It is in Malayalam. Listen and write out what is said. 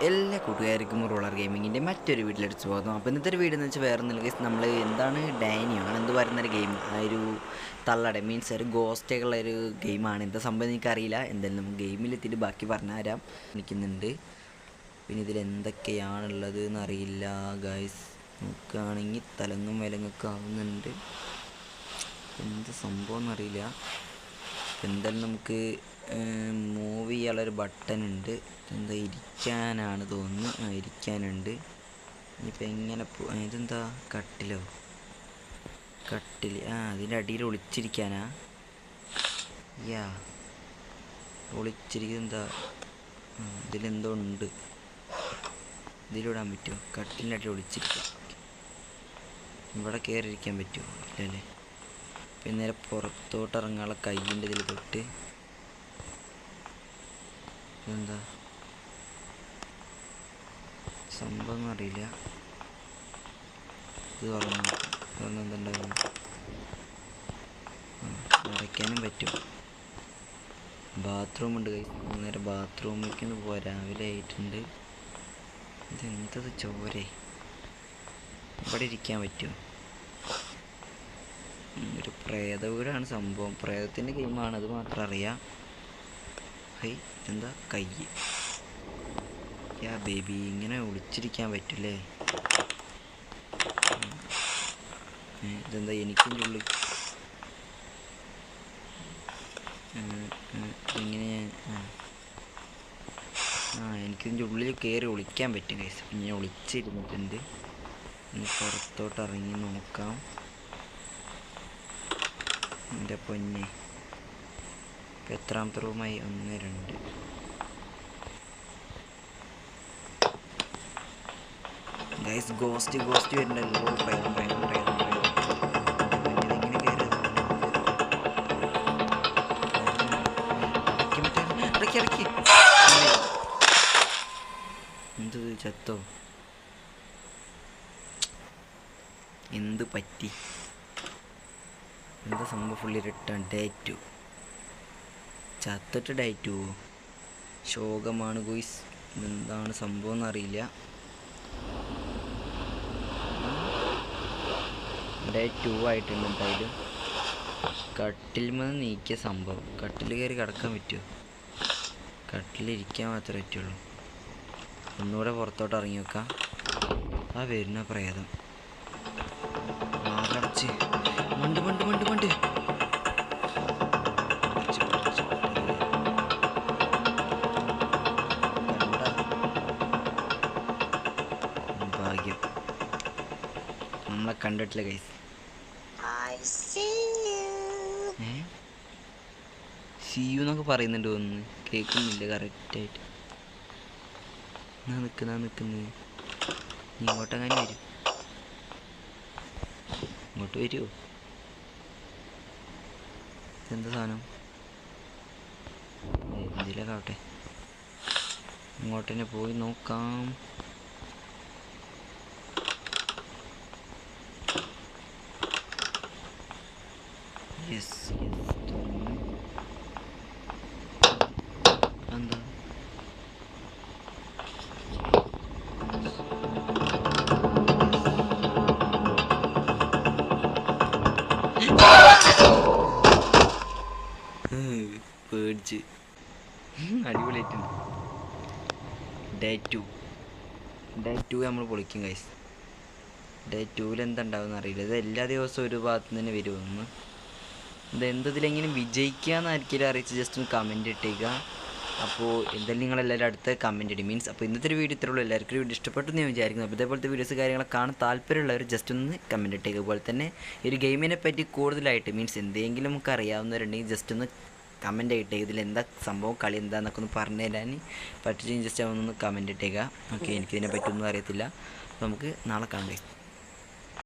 എല്ലാ കൂട്ടുകാർക്കും റോളർ ഗെയിമിങ്ങിൻ്റെ മറ്റൊരു വീട്ടിലെടുത്ത് സ്വാഗതം. അപ്പോൾ ഇന്നത്തെ ഒരു വീഡിയോ എന്ന് വെച്ചാൽ വേറെ ഒന്നുമില്ല ഗൈസ്, നമ്മൾ എന്താണ് ഡാനിയോ ആണ് എന്ത് പറയുന്നൊരു ഗെയിം, ആ ഒരു തള്ളട മീൻസ് ഒരു ഗോസ്റ്റൊക്കെ ഉള്ള ഒരു ഗെയിമാണ്. എന്താ സംഭവം എനിക്കറിയില്ല, എന്തായാലും നമുക്ക് ഗെയിമിലെത്തിയിട്ട് ബാക്കി പറഞ്ഞുതരാം. നിൽക്കുന്നുണ്ട്. പിന്നെ ഇതിൽ എന്തൊക്കെയാണുള്ളത് എന്നറിയില്ല ഗൈസ്. നോക്കുകയാണെങ്കിൽ തലങ്ങും വിലങ്ങൊക്കെ ആവുന്നുണ്ട്, എന്ത് സംഭവം എന്നറിയില്ല. എന്തായാലും നമുക്ക് മൂവ് ചെയ്യാനുള്ളൊരു ബട്ടൺ ഉണ്ട്. എന്താ ഇരിക്കാനാണ് തോന്നുന്നു, ഇരിക്കാനുണ്ട്. ഇനിയിപ്പോൾ എങ്ങനെ ഇതെന്താ കട്ടിലോ, കട്ടിൽ അതിൻ്റെ അടിയിൽ ഒളിച്ചിരിക്കാനാ. ഒളിച്ചിരിക്കുന്നത് എന്താ, ഇതിലെന്തോ ഉണ്ട്, ഇതിലിടാൻ പറ്റുമോ? കട്ടിലിൻ്റെ അടിയിൽ ഒളിച്ചിരിക്കാം. ഇവിടെ കയറിയിരിക്കാൻ പറ്റുമോ? ഇല്ലല്ലേ. പിന്നെ നേരെ പുറത്തോട്ട് ഇറങ്ങാനുള്ള കയ്യിൻ്റെ ഇതിൽ തൊട്ട് എന്താ സംഭവം അറിയില്ല. ഇത് തുറന്നുണ്ടാവും, അടയ്ക്കാനും പറ്റും. ബാത്റൂം ഉണ്ട് കൈ, നേരെ ബാത്റൂമിലേക്ക് പോവാം. രാവിലെ ആയിട്ടുണ്ട്. ഇതെന്തത് ചോരേ, ഇവിടെ ഇരിക്കാൻ പറ്റുമോ? ഒരു പ്രേത വീടാണ് സംഭവം, പ്രേതത്തിൻ്റെ ഗെയിമാണ്, അത് മാത്രം അറിയാം. എന്താ കൈ, ബേബി ഇങ്ങനെ ഒളിച്ചിരിക്കാൻ പറ്റില്ലേ? ഇതെന്താ എനിക്കിൻ്റെ ഉള്ളിൽ ഇങ്ങനെ എനിക്കിതിൻ്റെ ഉള്ളിൽ കയറി ഒളിക്കാൻ പറ്റും ഗൈസ്. ഞാൻ ഒളിച്ചിരുന്നിട്ടുണ്ട്. ഇനി പുറത്തോട്ട് ഇറങ്ങി നോക്കാം. എൻ്റെ പൊന്നെ, ഇപ്പം എത്രാമത്തെ റൂമായി? 1 2. ഗൈസ് ഗോസ്റ്റ് വരുന്നുണ്ടല്ലോ. ഇതെങ്ങനെ കയറിയത്? ഇടയ്ക്ക് എന്തത് ചത്തോ? എന്ത് പറ്റി? എന്താ സംഭവം? Fully return day 2. ചത്തിട്ട് ഡേ 2 ശോകമാണ് ഗോയ്സ്. എന്താണ് സംഭവം എന്നറിയില്ല. ഡേ 2 ആയിട്ടുണ്ട്. എന്തായാലും കട്ടിൽ നിന്ന് നീക്കിയ സംഭവം. കട്ടിൽ കയറി കിടക്കാൻ പറ്റുമോ? കട്ടിലിരിക്കാൻ മാത്രമേ പറ്റുള്ളൂ. ഒന്നുകൂടെ പുറത്തോട്ട് ഇറങ്ങി വെക്കാം. വരുന്ന പ്രേതം ആകടച്ച് മണ്ട് ഭാഗ്യം നമ്മളെ കണ്ടിട്ടില്ല ഗൈസ്. സി യു എന്നൊക്കെ പറയുന്നുണ്ട്, ഒന്ന് കേൾക്കുന്നില്ല കറക്റ്റായിട്ട്. നിൽക്കുന്നു. ഇങ്ങോട്ടെങ്ങനെ വരും? ഇങ്ങോട്ട് വരുമോ? എന്താ സാധനം? എന്തിലൊക്കെ ആവട്ടെ, ഇങ്ങോട്ട് തന്നെ പോയി നോക്കാം. യെസ് എന്താ പേടിച്ച് അടിപൊളിയായിട്ടുണ്ട്. ഡേ 2 നമ്മൾ പൊളിക്കും ഗൈസ്. ഡേ 2 എന്താ ഉണ്ടാവുമെന്ന് അറിയില്ല. ഇത് എല്ലാ ദിവസവും ഒരു ഭാഗത്ത് നിന്ന് തന്നെ വരുമെന്ന്. ഇതെന്തതിലെങ്കിലും വിജയിക്കുക എന്നായിരിക്കും അറിയിച്ച് ജസ്റ്റ് ഒന്ന് കമൻറ്റ് ഇട്ടേക്കുക. അപ്പോൾ എന്തായാലും നിങ്ങളെല്ലാവരും അടുത്ത കമൻറ്റ് ഇടും. മീൻസ് അപ്പോൾ ഇന്നത്തെ ഒരു വീഡിയോ ഇത്രയുള്ളൂ. എല്ലാവർക്കും വീഡിയോ ഇഷ്ടപ്പെട്ടു ഞാൻ വിചാരിക്കുന്നു. അപ്പോൾ ഇതേപോലത്തെ വീഡിയോസ് കാര്യങ്ങളൊക്കെ കാണാൻ താല്പര്യമുള്ളവർ ജസ്റ്റ് ഒന്ന് കമൻറ്റ് ഇട്ടേക്കുക. അതുപോലെ തന്നെ ഈ ഒരു ഗെയിമിനെ പറ്റി കൂടുതലായിട്ട് മീൻസ് എന്തെങ്കിലും നമുക്ക് അറിയാവുന്നവരുണ്ടെങ്കിൽ ജസ്റ്റ് ഒന്ന് കമൻറ്റ് ആയിട്ടേ ഇതിലെന്താ സംഭവം, കളി എന്താണെന്നൊക്കെ ഒന്ന് പറഞ്ഞു തരാൻ പറ്റുമെങ്കിൽ ജസ്റ്റ് ഒന്ന് കമൻറ്റ് ഇട്ടേക്കുക. ഓക്കെ, എനിക്കിതിനെ പറ്റിയൊന്നും അറിയത്തില്ല. അപ്പോൾ നമുക്ക് നാളെ കാണാം.